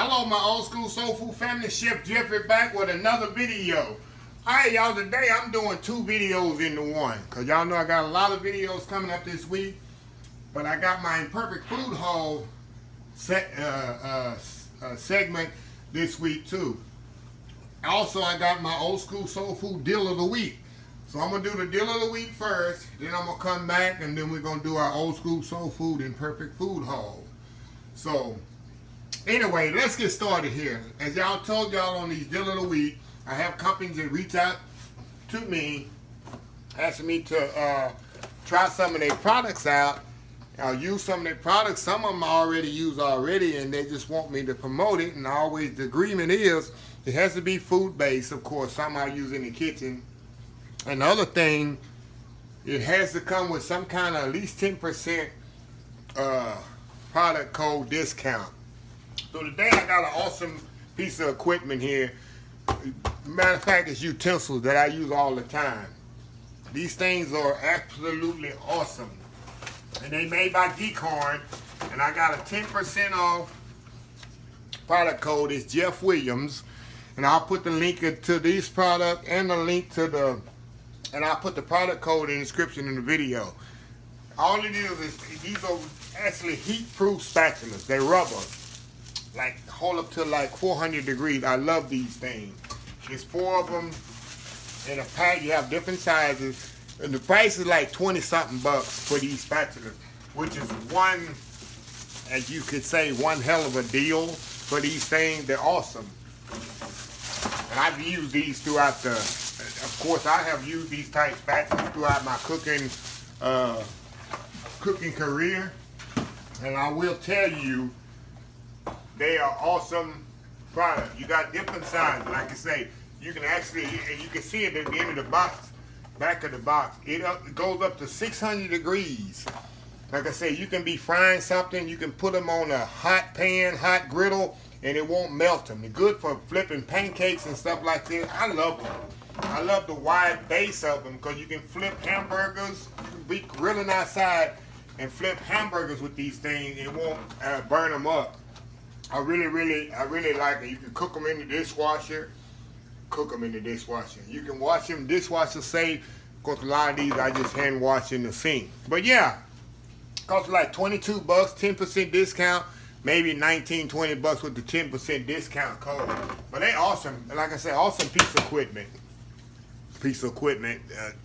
Hello, my old school soul food family. Chef Jeffrey back with another video. Alright, y'all, today I'm doing two videos into one. Because y'all know I got a lot of videos coming up this week. But I got my Imperfect food haul segment this week too. Also, I got my old school soul food deal of the week. So I'm going to do the deal of the week first. Then I'm going to come back and then we're going to do our old school soul food Imperfect food haul. So anyway, let's get started here. As y'all told y'all on these deal of the week, I have companies that reach out to me asking me to try some of their products out. I'll use some of their products. Some of them I already use already, and they just want me to promote it. And always the agreement is it has to be food-based, of course. Some I use in the kitchen. And the other thing, it has to come with some kind of at least 10% product code discount. So today I got an awesome piece of equipment here. Matter of fact, it's utensils that I use all the time. These things are absolutely awesome. And they made by Geekhorn. And I got a 10% off product code. It's JeffWilliams. And I'll put the link to this product and the link to the, and I'll put the product code in the description in the video. All it is these are actually heat-proof spatulas. They're rubber. Like hold up to like 400 degrees. I love these things. There's 4 of them in a pack. You have different sizes. And the price is like 20-something bucks for these spatulas, which is one, as you could say, one hell of a deal for these things. They're awesome. And I've used these throughout the, of course, I have used these type spatulas throughout my cooking career. And I will tell you, they are awesome product. You got different sizes. Like I say, you can actually, and you can see it at the end of the box, back of the box. It goes up to 600 degrees. Like I say, you can be frying something. You can put them on a hot pan, hot griddle, and it won't melt them. They're good for flipping pancakes and stuff like that. I love them. I love the wide base of them because you can flip hamburgers. You can be grilling outside and flip hamburgers with these things. It won't burn them up. I really like it. You can cook them in the dishwasher. Cook them in the dishwasher. You can wash them dishwasher safe. Of course, a lot of these I just hand wash in the sink. But yeah, costs like 22 bucks, 10% discount, maybe 19, 20 bucks with the 10% discount code. But they awesome. Like I said, awesome piece of equipment.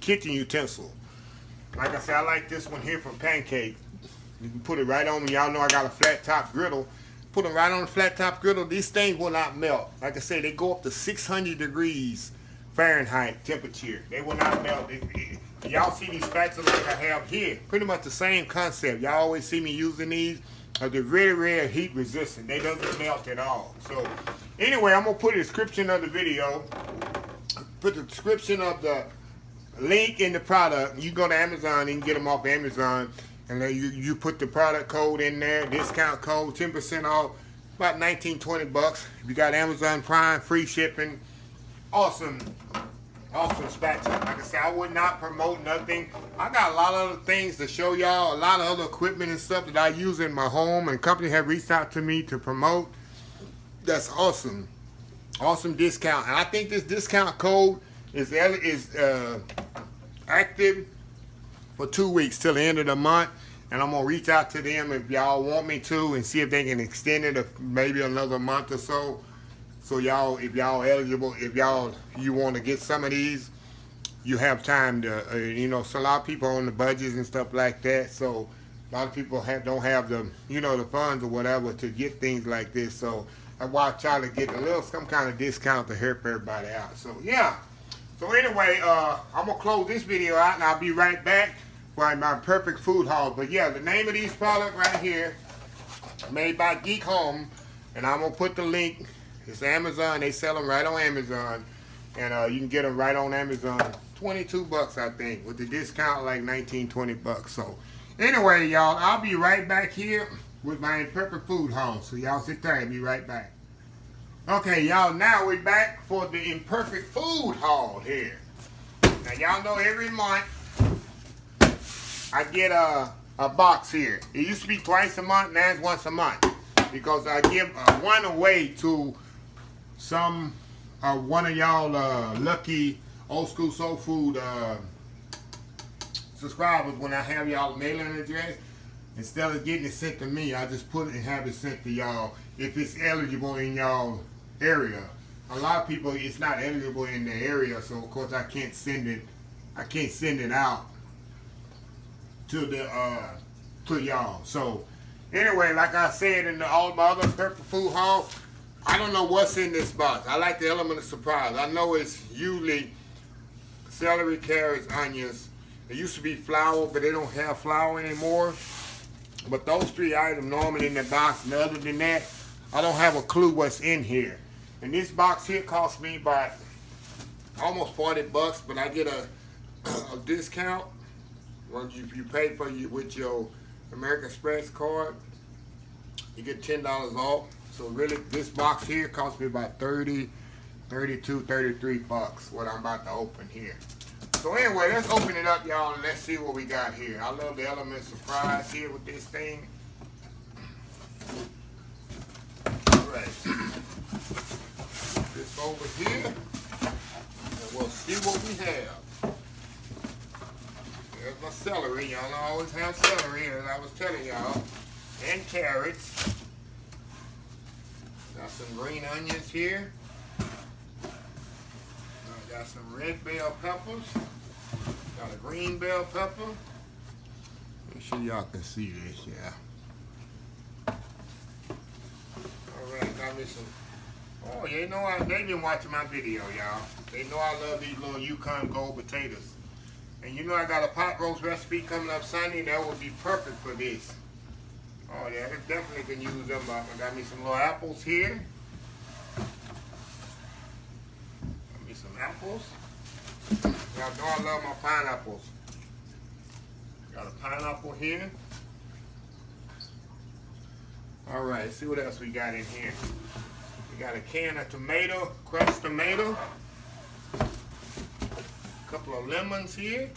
Kitchen utensil. Like I said, I like this one here for pancakes. You can put it right on me. Y'all know I got a flat top griddle. Put them right on the flat top griddle. These things will not melt. Like I say, they go up to 600 degrees Fahrenheit temperature. They will not melt. Y'all see these spatulas that I have here. Pretty much the same concept. Y'all always see me using these. They're very heat resistant. They doesn't melt at all. So anyway, I'm going to put a description of the video. Put the description of the link in the product. You go to Amazon, you can get them off Amazon. And then you put the product code in there, discount code, 10% off, about 19, 20 bucks. If you got Amazon Prime, free shipping. Awesome spatula. Like I said, I would not promote nothing. I got a lot of other things to show y'all, a lot of other equipment and stuff that I use in my home, and companies have reached out to me to promote. That's awesome. Awesome discount. And I think this discount code is active for 2 weeks till the end of the month, and I'm gonna reach out to them if y'all want me to and see if they can extend it maybe another month or so. So y'all, if y'all eligible, if you want to get some of these, you have time to, you know, so a lot of people on the budgets and stuff like that. So a lot of people don't have the, you know, the funds or whatever to get things like this. So that's why I try to get some kind of discount to help everybody out. So yeah. So anyway, I'm gonna close this video out and I'll be right back for my perfect food haul. But yeah, the name of these products right here, made by Geekhorn, and I'm gonna put the link. It's Amazon. They sell them right on Amazon, and you can get them right on Amazon. 22 bucks, I think, with the discount like 19, 20 bucks. So anyway, y'all, I'll be right back here with my Imperfect food haul. So y'all sit there and be right back. Okay, y'all, now we're back for the Imperfect food haul here. Now, y'all know every month I get a box here. It used to be twice a month, now it's once a month. because I give one away to some one of y'all lucky Old School Soul Food subscribers. When I have y'all mailing address, instead of getting it sent to me, I just put it and have it sent to y'all if it's eligible in y'all area. A lot of people, it's not eligible in the area, so of course I can't send it. I can't send it out to the to y'all. So anyway, like I said in all my other Perfect Food haul, I don't know what's in this box. I like the element of surprise. I know it's usually celery, carrots, onions. It used to be flour, but they don't have flour anymore. But those 3 items normally in the box, and other than that, I don't have a clue what's in here. And this box here cost me about almost 40 bucks, but I get a discount when you pay for you with your American Express card. You get $10 off. So really, this box here cost me about 30, 32, 33 bucks. What I'm about to open here. So anyway, let's open it up, y'all, and let's see what we got here. I love the element of surprise here with this thing. All right. This over here, and we'll see what we have. There's my celery. Y'all always have celery, as I was telling y'all, and carrots. Got some green onions here. Got some red bell peppers. Got a green bell pepper. Make sure y'all can see this, yeah. Alright, got me some. Oh, they know they've been watching my video, y'all. They know I love these little Yukon Gold potatoes. And you know I got a pot roast recipe coming up Sunday. That would be perfect for this. Oh yeah, they definitely can use them. I got me some little apples here. Got me some apples. Y'all know I love my pineapples. Got a pineapple here. All right, let's see what else we got in here. We got a can of tomato, crushed tomato. A couple of lemons here.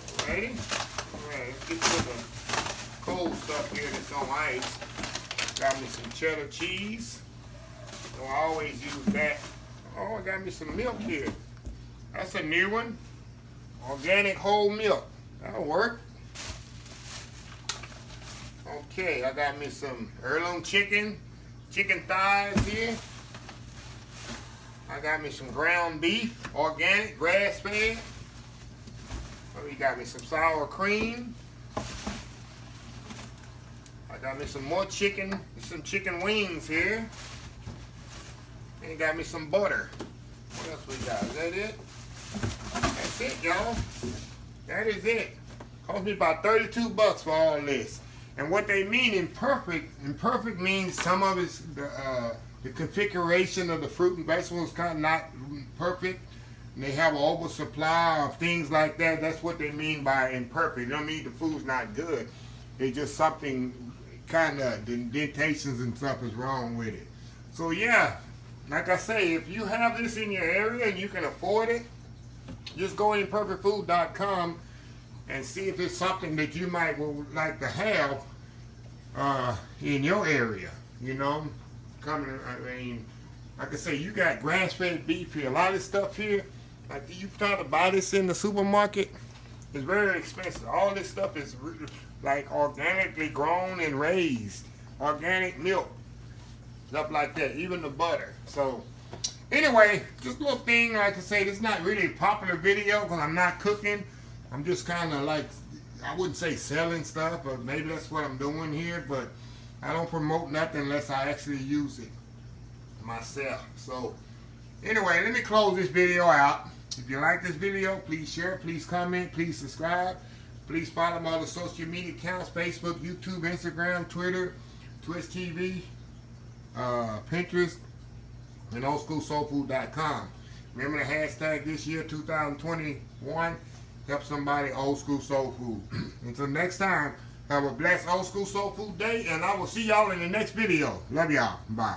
Alrighty. Alright, let's get to the cold stuff here that's on ice. Got me some cheddar cheese. So I always use that. Oh, I got me some milk here. That's a new one. Organic whole milk. That'll work. Okay, I got me some heirloom chicken thighs here. I got me some ground beef, organic, grass-fed. Oh, you got me some sour cream. I got me some more chicken, some chicken wings here. And got me some butter. What else we got? Is that it? That's it, y'all. That is it. Cost me about 32 bucks for all this. And what they mean imperfect means some of it's the configuration of the fruit and vegetables kind of not perfect. And they have an oversupply of things like that. That's what they mean by imperfect. They don't mean the food's not good. It's just something kind of, the indentations and stuff is wrong with it. So yeah, like I say, if you have this in your area and you can afford it, just go to imperfectfood.com and see if it's something that you might would like to have in your area. You know, I mean, like I say, you got grass-fed beef here. A lot of this stuff here, like you try to buy this in the supermarket, it's very expensive. All this stuff is like organically grown and raised, organic milk, stuff like that. Even the butter. So anyway, just a little thing. Like I say, this is not really a popular video because I'm not cooking. I'm just kind of like, I wouldn't say selling stuff, but maybe that's what I'm doing here. But I don't promote nothing unless I actually use it myself. So anyway, let me close this video out. If you like this video, please share, please comment, please subscribe. Please follow my other social media accounts: Facebook, YouTube, Instagram, Twitter, Twitch TV, Pinterest, and oldschoolsoulfood.com. Remember the hashtag this year, 2021, help somebody old school soul food. Until next time, have a blessed old school soul food day, and I will see y'all in the next video. Love y'all. Bye.